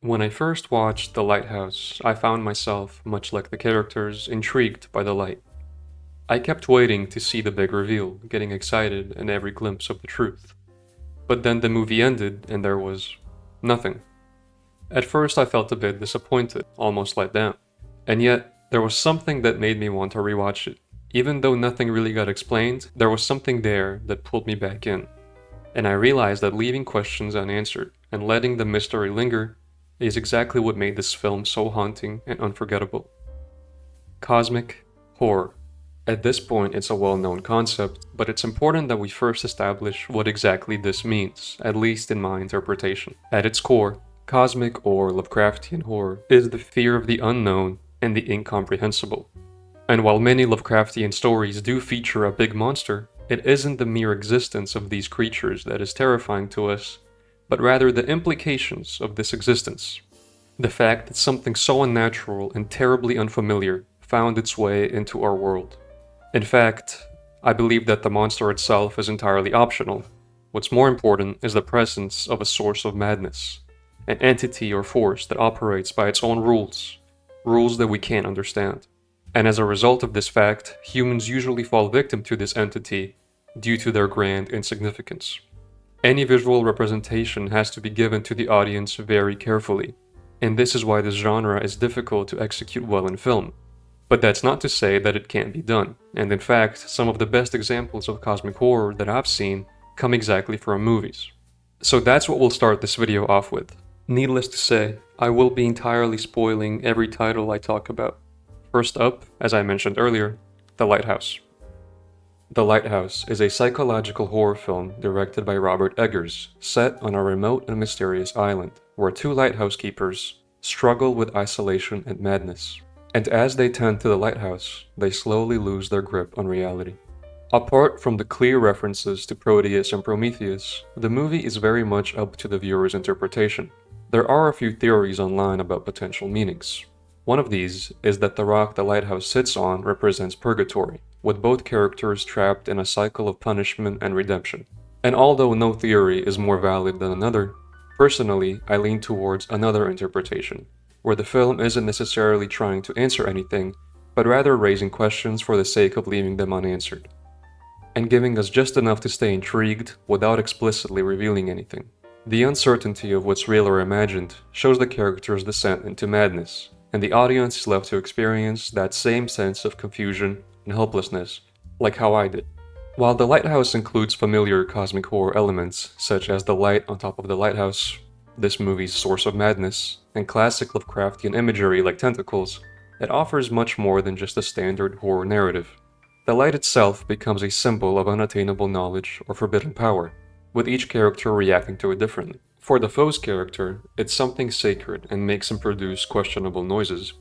When I first watched The Lighthouse, I found myself, much like the characters, intrigued by the light. I kept waiting to see the big reveal, getting excited in every glimpse of the truth. But then the movie ended and there was nothing. At first I felt a bit disappointed, almost let down. And yet, there was something that made me want to rewatch it. Even though nothing really got explained, there was something there that pulled me back in. And I realized that leaving questions unanswered and letting the mystery linger is exactly what made this film so haunting and unforgettable. Cosmic horror. At this point, it's a well-known concept, but it's important that we first establish what exactly this means, at least in my interpretation. At its core, cosmic or Lovecraftian horror is the fear of the unknown and the incomprehensible. And while many Lovecraftian stories do feature a big monster, it isn't the mere existence of these creatures that is terrifying to us, but rather the implications of this existence. The fact that something so unnatural and terribly unfamiliar found its way into our world. In fact, I believe that the monster itself is entirely optional. What's more important is the presence of a source of madness, an entity or force that operates by its own rules, rules that we can't understand. And as a result of this fact, humans usually fall victim to this entity due to their grand insignificance. Any visual representation has to be given to the audience very carefully, and this is why this genre is difficult to execute well in film. But that's not to say that it can't be done, and in fact, some of the best examples of cosmic horror that I've seen come exactly from movies. So that's what we'll start this video off with. Needless to say, I will be entirely spoiling every title I talk about. First up, as I mentioned earlier, The Lighthouse. The Lighthouse is a psychological horror film directed by Robert Eggers, set on a remote and mysterious island, where two lighthouse keepers struggle with isolation and madness. And as they tend to the lighthouse, they slowly lose their grip on reality. Apart from the clear references to Proteus and Prometheus, the movie is very much up to the viewer's interpretation. There are a few theories online about potential meanings. One of these is that the rock the lighthouse sits on represents purgatory, with both characters trapped in a cycle of punishment and redemption. And although no theory is more valid than another, personally I lean towards another interpretation, where the film isn't necessarily trying to answer anything, but rather raising questions for the sake of leaving them unanswered, and giving us just enough to stay intrigued without explicitly revealing anything. The uncertainty of what's real or imagined shows the character's descent into madness, and the audience is left to experience that same sense of confusion and helplessness, like how I did. While The Lighthouse includes familiar cosmic horror elements, such as the light on top of the lighthouse, this movie's source of madness, and classic Lovecraftian imagery like tentacles, it offers much more than just a standard horror narrative. The light itself becomes a symbol of unattainable knowledge or forbidden power, with each character reacting to it differently. For Defoe's character, it's something sacred and makes him produce questionable noises,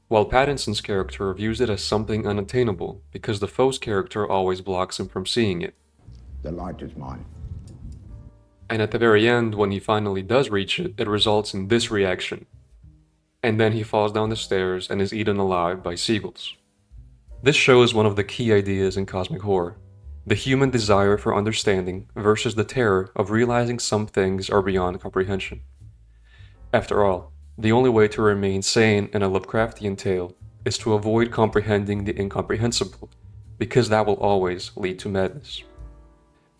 while Pattinson's character views it as something unattainable because Defoe's character always blocks him from seeing it. The light is mine. And at the very end, when he finally does reach it, it results in this reaction. And then he falls down the stairs and is eaten alive by seagulls. This shows one of the key ideas in cosmic horror: the human desire for understanding versus the terror of realizing some things are beyond comprehension. After all, the only way to remain sane in a Lovecraftian tale is to avoid comprehending the incomprehensible, because that will always lead to madness.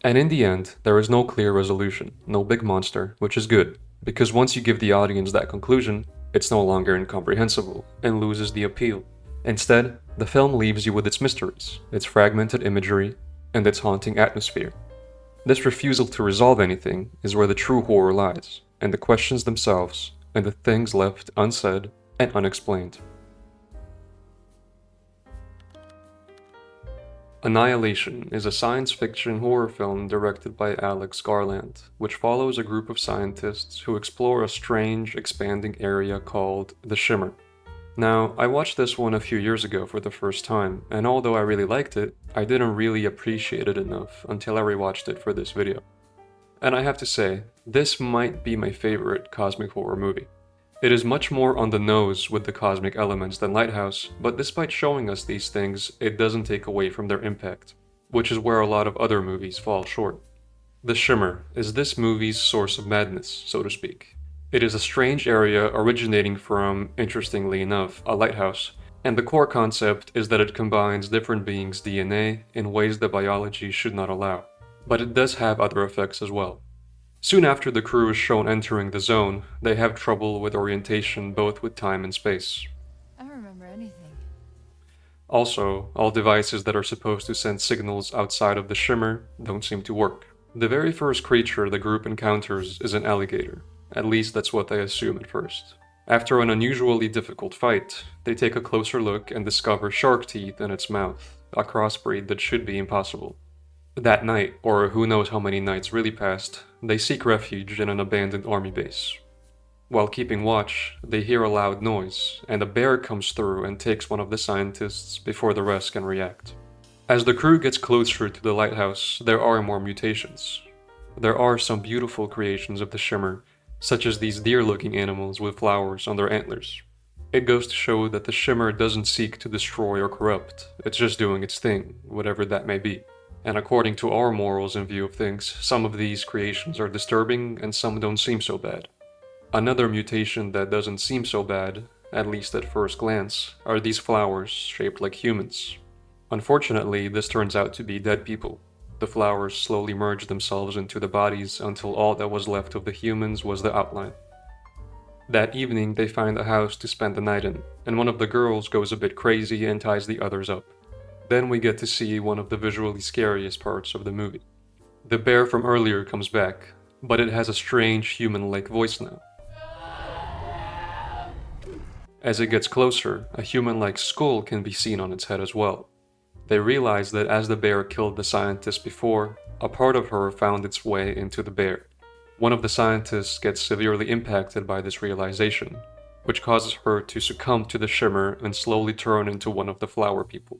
And in the end, there is no clear resolution, no big monster, which is good, because once you give the audience that conclusion, it's no longer incomprehensible and loses the appeal. Instead, the film leaves you with its mysteries, its fragmented imagery, and its haunting atmosphere. This refusal to resolve anything is where the true horror lies, and the questions themselves, and the things left unsaid and unexplained. Annihilation is a science fiction horror film directed by Alex Garland, which follows a group of scientists who explore a strange, expanding area called the Shimmer. Now, I watched this one a few years ago for the first time, and although I really liked it, I didn't really appreciate it enough until I rewatched it for this video. And I have to say, this might be my favorite cosmic horror movie. It is much more on the nose with the cosmic elements than Lighthouse, but despite showing us these things, it doesn't take away from their impact, which is where a lot of other movies fall short. The Shimmer is this movie's source of madness, so to speak. It is a strange area originating from, interestingly enough, a lighthouse, and the core concept is that it combines different beings' DNA in ways that biology should not allow. But it does have other effects as well. Soon after the crew is shown entering the zone, they have trouble with orientation both with time and space. I don't remember anything. Also, all devices that are supposed to send signals outside of the shimmer don't seem to work. The very first creature the group encounters is an alligator. At least that's what they assume at first. After an unusually difficult fight, they take a closer look and discover shark teeth in its mouth, a crossbreed that should be impossible. That night, or who knows how many nights really passed, they seek refuge in an abandoned army base. While keeping watch, they hear a loud noise, and a bear comes through and takes one of the scientists before the rest can react. As the crew gets closer to the lighthouse, there are more mutations. There are some beautiful creations of the shimmer, such as these deer-looking animals with flowers on their antlers. It goes to show that the shimmer doesn't seek to destroy or corrupt, it's just doing its thing, whatever that may be. And according to our morals and view of things, some of these creations are disturbing and some don't seem so bad. Another mutation that doesn't seem so bad, at least at first glance, are these flowers shaped like humans. Unfortunately, this turns out to be dead people. The flowers slowly merge themselves into the bodies until all that was left of the humans was the outline. That evening, they find a house to spend the night in, and one of the girls goes a bit crazy and ties the others up. Then we get to see one of the visually scariest parts of the movie. The bear from earlier comes back, but it has a strange human-like voice now. As it gets closer, a human-like skull can be seen on its head as well. They realize that as the bear killed the scientist before, a part of her found its way into the bear. One of the scientists gets severely impacted by this realization, which causes her to succumb to the shimmer and slowly turn into one of the flower people.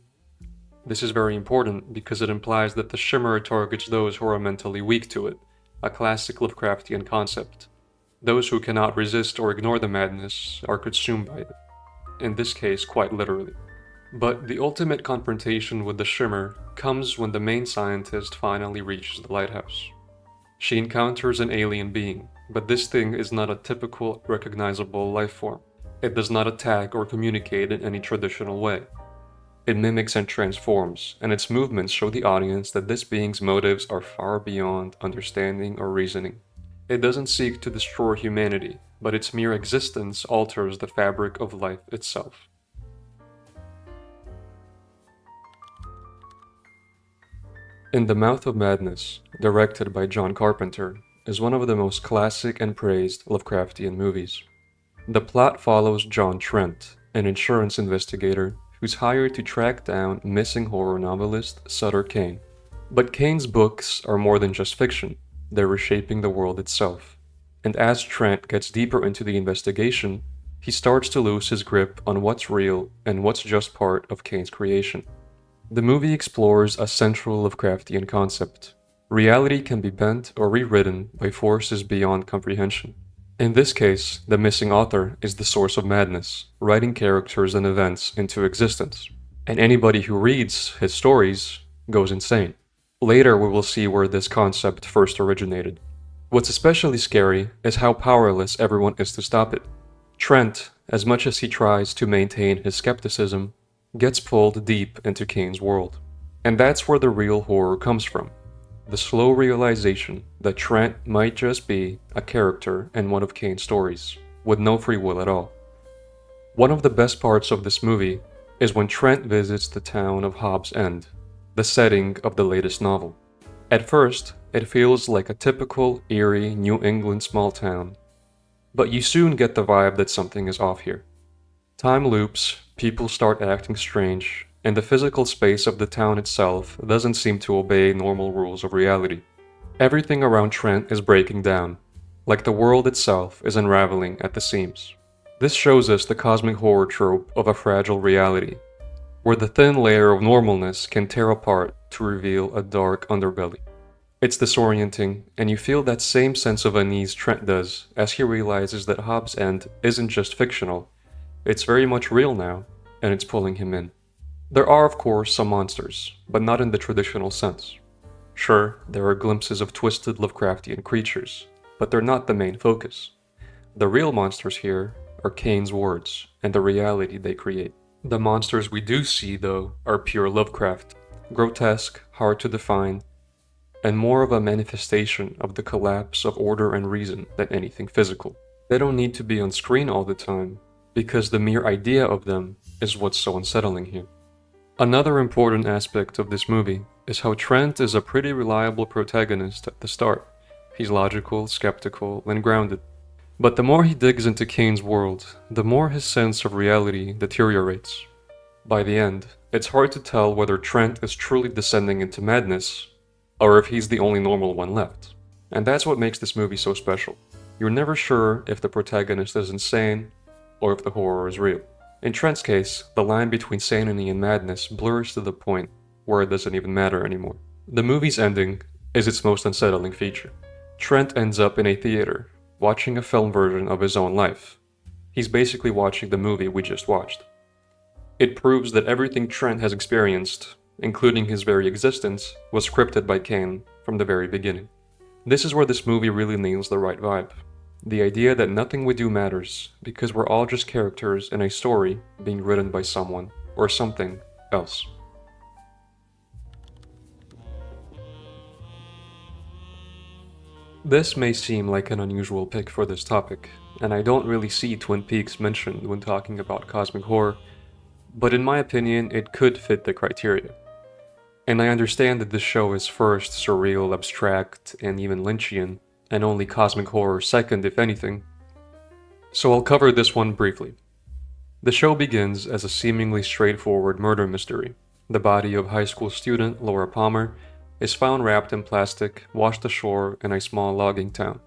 This is very important because it implies that the shimmer targets those who are mentally weak to it, a classic Lovecraftian concept. Those who cannot resist or ignore the madness are consumed by it, in this case quite literally. But the ultimate confrontation with the shimmer comes when the main scientist finally reaches the lighthouse. She encounters an alien being, but this thing is not a typical recognizable life form. It does not attack or communicate in any traditional way. It mimics and transforms, and its movements show the audience that this being's motives are far beyond understanding or reasoning. It doesn't seek to destroy humanity, but its mere existence alters the fabric of life itself. In the Mouth of Madness, directed by John Carpenter, is one of the most classic and praised Lovecraftian movies. The plot follows John Trent, an insurance investigator who's hired to track down missing horror novelist Sutter Kane. But Kane's books are more than just fiction. They're reshaping the world itself. And as Trent gets deeper into the investigation, he starts to lose his grip on what's real and what's just part of Kane's creation. The movie explores a central Lovecraftian concept. Reality can be bent or rewritten by forces beyond comprehension. In this case, the missing author is the source of madness, writing characters and events into existence. And anybody who reads his stories goes insane. Later, we will see where this concept first originated. What's especially scary is how powerless everyone is to stop it. Trent, as much as he tries to maintain his skepticism, gets pulled deep into Kane's world. And that's where the real horror comes from. The slow realization that Trent might just be a character in one of Kane's stories, with no free will at all. One of the best parts of this movie is when Trent visits the town of Hobbs End, the setting of the latest novel. At first, it feels like a typical, eerie New England small town, but you soon get the vibe that something is off here. Time loops, people start acting strange, and the physical space of the town itself doesn't seem to obey normal rules of reality. Everything around Trent is breaking down, like the world itself is unraveling at the seams. This shows us the cosmic horror trope of a fragile reality, where the thin layer of normalness can tear apart to reveal a dark underbelly. It's disorienting, and you feel that same sense of unease Trent does as he realizes that Hobbs End isn't just fictional, it's very much real now, and it's pulling him in. There are of course some monsters, but not in the traditional sense. Sure, there are glimpses of twisted Lovecraftian creatures, but they're not the main focus. The real monsters here are Kane's words and the reality they create. The monsters we do see, though, are pure Lovecraft, grotesque, hard to define, and more of a manifestation of the collapse of order and reason than anything physical. They don't need to be on screen all the time, because the mere idea of them is what's so unsettling here. Another important aspect of this movie is how Trent is a pretty reliable protagonist at the start. He's logical, skeptical, and grounded. But the more he digs into Kane's world, the more his sense of reality deteriorates. By the end, it's hard to tell whether Trent is truly descending into madness, or if he's the only normal one left. And that's what makes this movie so special. You're never sure if the protagonist is insane, or if the horror is real. In Trent's case, the line between sanity and madness blurs to the point where it doesn't even matter anymore. The movie's ending is its most unsettling feature. Trent ends up in a theater, watching a film version of his own life. He's basically watching the movie we just watched. It proves that everything Trent has experienced, including his very existence, was scripted by Kane from the very beginning. This is where this movie really nails the right vibe. The idea that nothing we do matters because we're all just characters in a story being written by someone or something else. This may seem like an unusual pick for this topic, and I don't really see Twin Peaks mentioned when talking about cosmic horror, but in my opinion, it could fit the criteria. And I understand that this show is first surreal, abstract, and even Lynchian, and only cosmic horror second, if anything. So I'll cover this one briefly. The show begins as a seemingly straightforward murder mystery. The body of high school student Laura Palmer is found wrapped in plastic, washed ashore in a small logging town.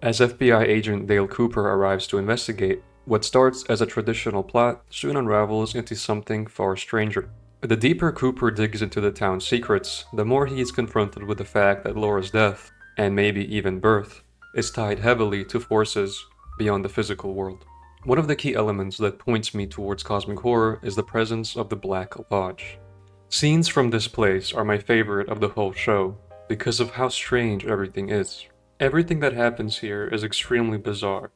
As FBI agent Dale Cooper arrives to investigate, what starts as a traditional plot soon unravels into something far stranger. The deeper Cooper digs into the town's secrets, the more he is confronted with the fact that Laura's death, and maybe even birth, is tied heavily to forces beyond the physical world. One of the key elements that points me towards cosmic horror is the presence of the Black Lodge. Scenes from this place are my favorite of the whole show because of how strange everything is. Everything that happens here is extremely bizarre.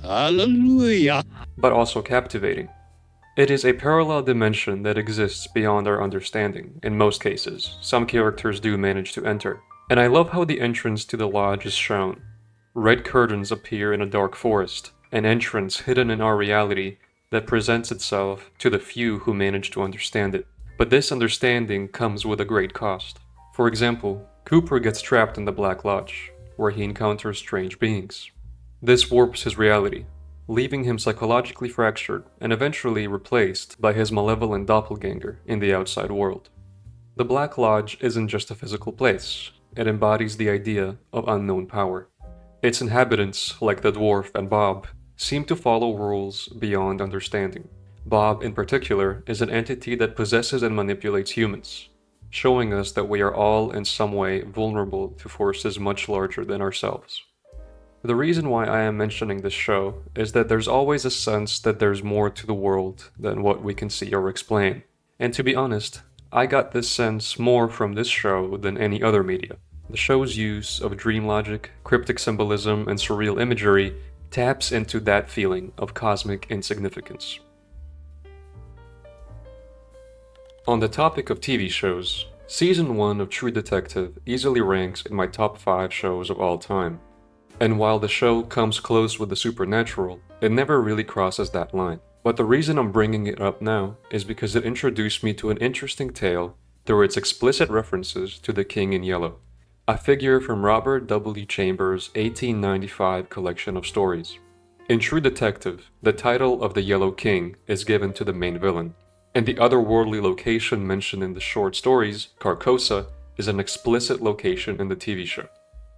Hallelujah. But also captivating. It is a parallel dimension that exists beyond our understanding, in most cases. Some characters do manage to enter. And I love how the entrance to the lodge is shown. Red curtains appear in a dark forest, an entrance hidden in our reality that presents itself to the few who manage to understand it. But this understanding comes with a great cost. For example, Cooper gets trapped in the Black Lodge, where he encounters strange beings. This warps his reality, leaving him psychologically fractured and eventually replaced by his malevolent doppelganger in the outside world. The Black Lodge isn't just a physical place, it embodies the idea of unknown power. Its inhabitants, like the dwarf and Bob, seem to follow rules beyond understanding. Bob, in particular, is an entity that possesses and manipulates humans, showing us that we are all in some way vulnerable to forces much larger than ourselves. The reason why I am mentioning this show is that there's always a sense that there's more to the world than what we can see or explain. And to be honest, I got this sense more from this show than any other media. The show's use of dream logic, cryptic symbolism, and surreal imagery taps into that feeling of cosmic insignificance. On the topic of TV shows, Season 1 of True Detective easily ranks in my top 5 shows of all time. And while the show comes close with the supernatural, it never really crosses that line. But the reason I'm bringing it up now is because it introduced me to an interesting tale through its explicit references to the King in Yellow, a figure from Robert W. Chambers' 1895 collection of stories. In True Detective, the title of the Yellow King is given to the main villain, and the otherworldly location mentioned in the short stories, Carcosa, is an explicit location in the TV show.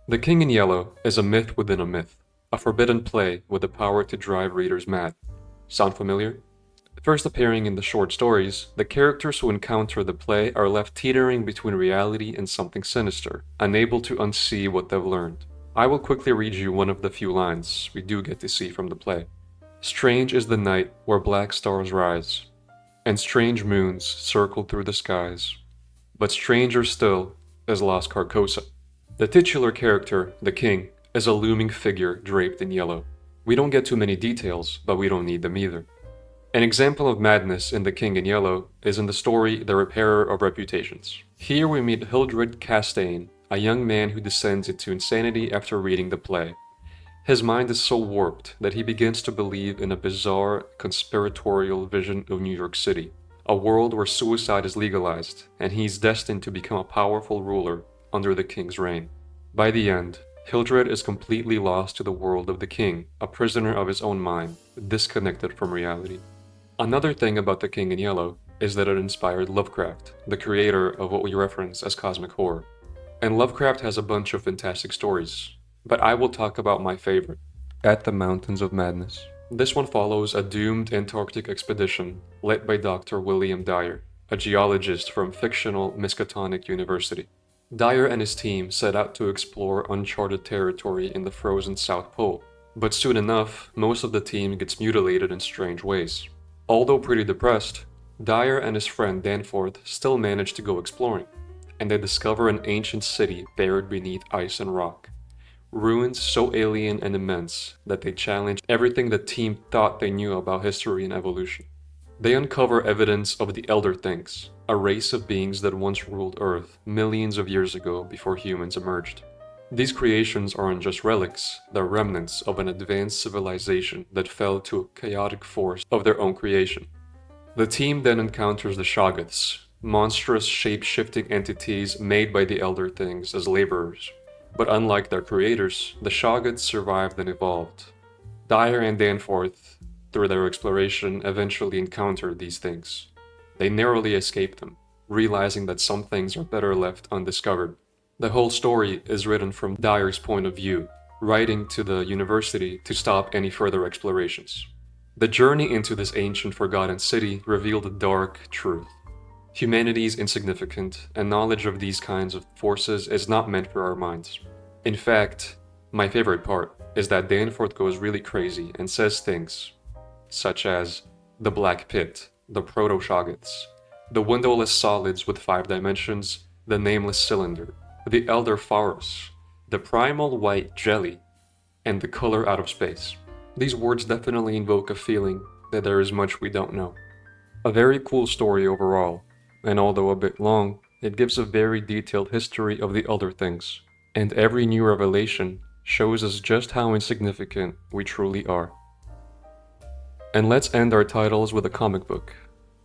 The King in Yellow is a myth within a myth, a forbidden play with the power to drive readers mad. Sound familiar? First appearing in the short stories, the characters who encounter the play are left teetering between reality and something sinister, unable to unsee what they've learned. I will quickly read you one of the few lines we do get to see from the play. Strange is the night where black stars rise, and strange moons circle through the skies. But stranger still is lost Carcosa. The titular character, the king, is a looming figure draped in yellow. We don't get too many details, but we don't need them either. An example of madness in The King in Yellow is in the story The Repairer of Reputations. Here we meet Hildred Castaigne, a young man who descends into insanity after reading the play. His mind is so warped that he begins to believe in a bizarre, conspiratorial vision of New York City, a world where suicide is legalized, and he's destined to become a powerful ruler under the king's reign. By the end, Hildred is completely lost to the world of the king, a prisoner of his own mind, disconnected from reality. Another thing about The King in Yellow is that it inspired Lovecraft, the creator of what we reference as cosmic horror. And Lovecraft has a bunch of fantastic stories, but I will talk about my favorite, At the Mountains of Madness. This one follows a doomed Antarctic expedition led by Dr. William Dyer, a geologist from fictional Miskatonic University. Dyer and his team set out to explore uncharted territory in the frozen South Pole, but soon enough, most of the team gets mutilated in strange ways. Although pretty depressed, Dyer and his friend Danforth still manage to go exploring, and they discover an ancient city buried beneath ice and rock. Ruins so alien and immense that they challenge everything the team thought they knew about history and evolution. They uncover evidence of the Elder Things, a race of beings that once ruled Earth millions of years ago before humans emerged. These creations aren't just relics, they're remnants of an advanced civilization that fell to a chaotic force of their own creation. The team then encounters the Shoggoths, monstrous shape-shifting entities made by the Elder Things as laborers. But unlike their creators, the Shoggoths survived and evolved. Dyer and Danforth, through their exploration, eventually encountered these things. They narrowly escaped them, realizing that some things are better left undiscovered. The whole story is written from Dyer's point of view, writing to the university to stop any further explorations. The journey into this ancient forgotten city revealed a dark truth. Humanity is insignificant, and knowledge of these kinds of forces is not meant for our minds. In fact, my favorite part is that Danforth goes really crazy and says things such as the Black Pit, the Proto-Shoggoths, the windowless solids with 5 dimensions, the nameless cylinder, the Elder Pharos, the primal white jelly, and the color out of space. These words definitely invoke a feeling that there is much we don't know. A very cool story overall, and although a bit long, it gives a very detailed history of the Elder Things, and every new revelation shows us just how insignificant we truly are. And let's end our titles with a comic book.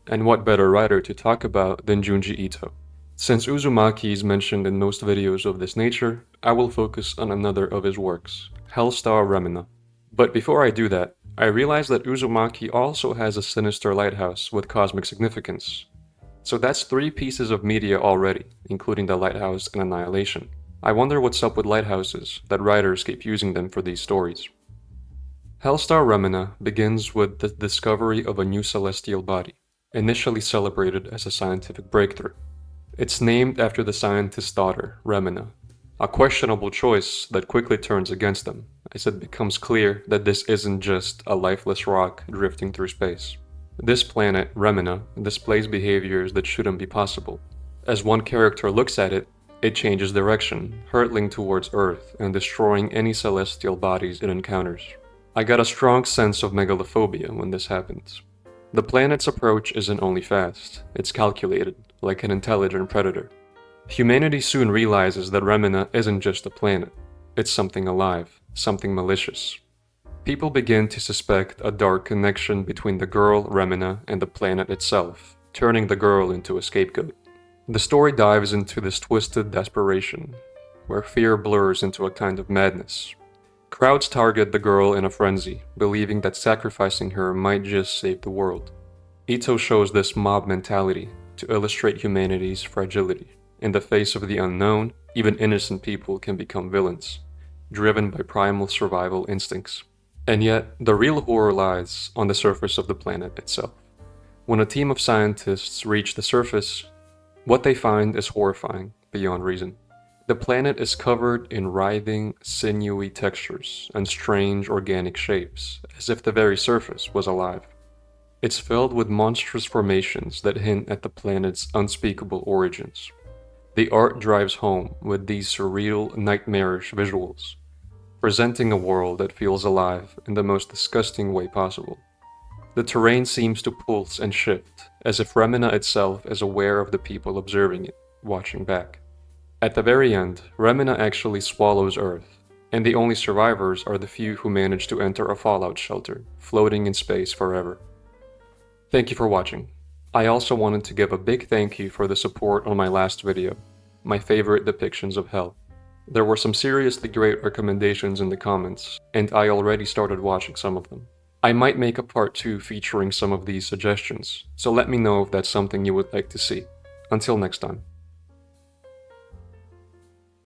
And what better writer to talk about than Junji Ito? Since Uzumaki is mentioned in most videos of this nature, I will focus on another of his works, Hellstar Remina. But before I do that, I realize that Uzumaki also has a sinister lighthouse with cosmic significance. So that's 3 pieces of media already, including the lighthouse and Annihilation. I wonder what's up with lighthouses, that writers keep using them for these stories. Hellstar Remina begins with the discovery of a new celestial body, initially celebrated as a scientific breakthrough. It's named after the scientist's daughter, Remina, a questionable choice that quickly turns against them, as it becomes clear that this isn't just a lifeless rock drifting through space. This planet, Remina, displays behaviors that shouldn't be possible. As one character looks at it, it changes direction, hurtling towards Earth and destroying any celestial bodies it encounters. I got a strong sense of megalophobia when this happens. The planet's approach isn't only fast, it's calculated, like an intelligent predator. Humanity soon realizes that Remina isn't just a planet, it's something alive, something malicious. People begin to suspect a dark connection between the girl, Remina, and the planet itself, turning the girl into a scapegoat. The story dives into this twisted desperation, where fear blurs into a kind of madness. Crowds target the girl in a frenzy, believing that sacrificing her might just save the world. Ito shows this mob mentality to illustrate humanity's fragility. In the face of the unknown, even innocent people can become villains, driven by primal survival instincts. And yet, the real horror lies on the surface of the planet itself. When a team of scientists reach the surface, what they find is horrifying beyond reason. The planet is covered in writhing, sinewy textures and strange organic shapes, as if the very surface was alive. It's filled with monstrous formations that hint at the planet's unspeakable origins. The art drives home with these surreal, nightmarish visuals. presenting a world that feels alive in the most disgusting way possible. The terrain seems to pulse and shift, as if Remina itself is aware of the people observing it, watching back. At the very end, Remina actually swallows Earth, and the only survivors are the few who manage to enter a fallout shelter, floating in space forever. Thank you for watching. I also wanted to give a big thank you for the support on my last video, my favorite depictions of hell. There were some seriously great recommendations in the comments, and I already started watching some of them. I might make a part 2 featuring some of these suggestions, so let me know if that's something you would like to see. Until next time.